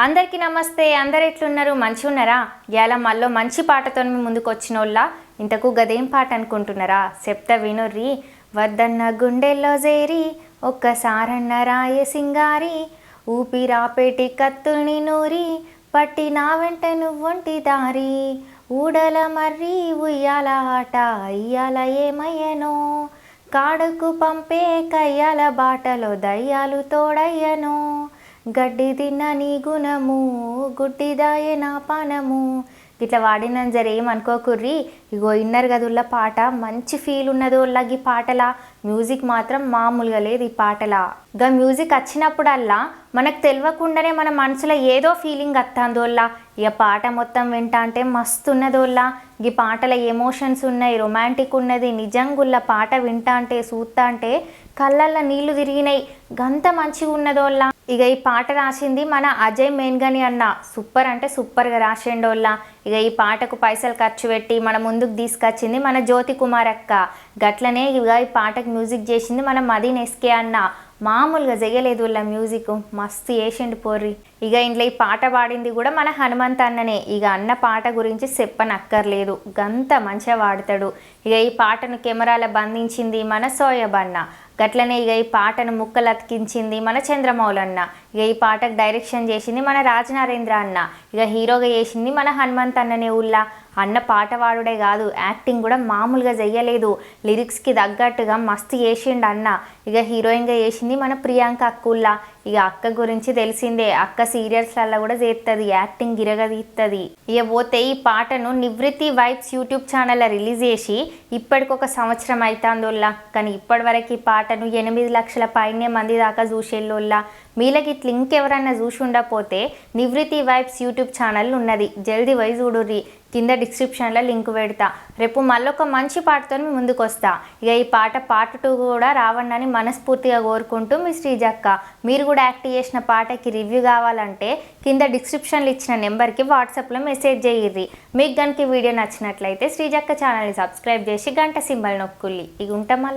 అందరికీ నమస్తే. అందరు ఎట్లున్నారు? మంచిగా ఉన్నారా? ఇయాల మళ్ళీ మంచి పాటతో మీ ముందుకు వచ్చినోళ్ళ. ఇంతకు గదేం పాట అనుకుంటున్నారా? చెప్తా వినుర్రి. వద్దన్న గుండెల్లో చేరి ఒక్కసారన్న రాయ సింగారి, ఊపిరాపేటి కత్తుల్ని నూరి పట్టి నా వెంట నువ్వొంటి దారి, ఊడల మర్రి ఉయ్యాల ఆట ఇయ్యాల ఏమయ్యనో, కాడుకు పంపే కయ్యాల బాటలో దయ్యాలు తోడయ్యనో, గడ్డి తిన్న నీ గుణము గుడ్డిదాయే నా పానము. ఇట్లా వాడినని జర ఏమనుకోకుర్రి. ఇగో ఇన్నర్ గదుల్ల పాట మంచి ఫీల్ ఉన్నదోళ్ళ. ఈ పాటల మ్యూజిక్ మాత్రం మామూలుగా లేదు. ఈ పాటల గా మ్యూజిక్ వచ్చినప్పుడల్లా మనకు తెలియకుండానే మన మనసులో ఏదో ఫీలింగ్ వస్తుందోళ్ళ. ఇక పాట మొత్తం వింటా అంటే మస్తు ఉన్నదోళ్ళ. ఈ పాటల ఎమోషన్స్ ఉన్నాయి, రొమాంటిక్ ఉన్నది. నిజంగుల్ల పాట వింటా అంటే చూస్తా అంటే కళ్ళల్లో నీళ్లు తిరిగినాయి. గంత మంచిగా ఉన్నదోళ్ళ. ఇక ఈ పాట రాసింది మన అజయ్ మేన్గని అన్న. సూపర్ అంటే సూపర్గా రాసిండోళ్ళ. ఇక ఈ పాటకు పైసలు ఖర్చు పెట్టి మన ముందుకు తీసుకొచ్చింది మన జ్యోతి కుమార్ అక్క. గట్లనే ఇక ఈ పాటకు మ్యూజిక్ చేసింది మన మదీన్ ఎస్కే అన్న. మామూలుగా చేయలేదు వాళ్ళ మ్యూజిక్, మస్తు వేసిండు పోర్రి. ఇక ఇంట్లో ఈ పాట పాడింది కూడా మన హనుమంత్ అన్ననే. ఇక అన్న పాట గురించి చెప్పనక్కర్లేదు, గంత మంచిగా పాడతాడు. ఇక ఈ పాటను కెమెరాలో బంధించింది మన సోయబ్ అన్న. గట్లనే ఇక ఈ పాటను ముక్కలు అతికించింది మన చంద్రమౌళి అన్న. ఇక ఈ పాటకు డైరెక్షన్ చేసింది మన రాజనరేంద్ర అన్న. ఇక హీరోగా చేసింది మన హనుమంత్ అన్ననే. ఉల్లా అన్న పాట పాడుడే కాదు, యాక్టింగ్ కూడా మామూలుగా చెయ్యలేదు. లిరిక్స్కి తగ్గట్టుగా మస్తు చేసిండు అన్న. ఇక హీరోయిన్గా చేసింది మన ప్రియాంక అక్కుల్లా. ఇక అక్క గురించి తెలిసిందే, అక్క సీరియల్స్లలో కూడా చేస్తుంది, యాక్టింగ్ గిరగదీస్తుంది. ఇక పోతే ఈ పాటను నివృత్తి వైబ్స్ యూట్యూబ్ ఛానల్లో రిలీజ్ చేసి ఇప్పటికొక సంవత్సరం అవుతుందోళ్ళ. కానీ ఇప్పటి వరకు ఈ పాటను 8 లక్షల పైనే మంది దాకా చూసేళ్ళోళ్ళ. మీలకి ఇట్లా ఇంకెవరన్నా చూసి ఉండకపోతే నివృత్తి వైబ్స్ యూట్యూబ్ ఛానల్ ఉన్నది, జల్దీ పోయి చూడుర్రి. కింద డిస్క్రిప్షన్లో లింక్ పెడతా. రేపు మళ్ళొక మంచి పాటతో మీ ముందుకు వస్తా. ఇక ఈ పాట పార్ట్ 2 కూడా రావండి మనస్ఫూర్తిగా కోరుకుంటూ మీ శ్రీజక్క. మీరు కూడా యాక్ట్ చేసిన పాటకి రివ్యూ కావాలంటే కింద డిస్క్రిప్షన్లో ఇచ్చిన నెంబర్కి వాట్సాప్లో మెసేజ్ చేయిర్రి. మీకు కనుక వీడియో నచ్చినట్లయితే శ్రీజక్క ఛానల్ని సబ్స్క్రైబ్ చేసి గంట సింబల్ నొక్కుల్లి. ఇక ఉంటాం మళ్ళీ.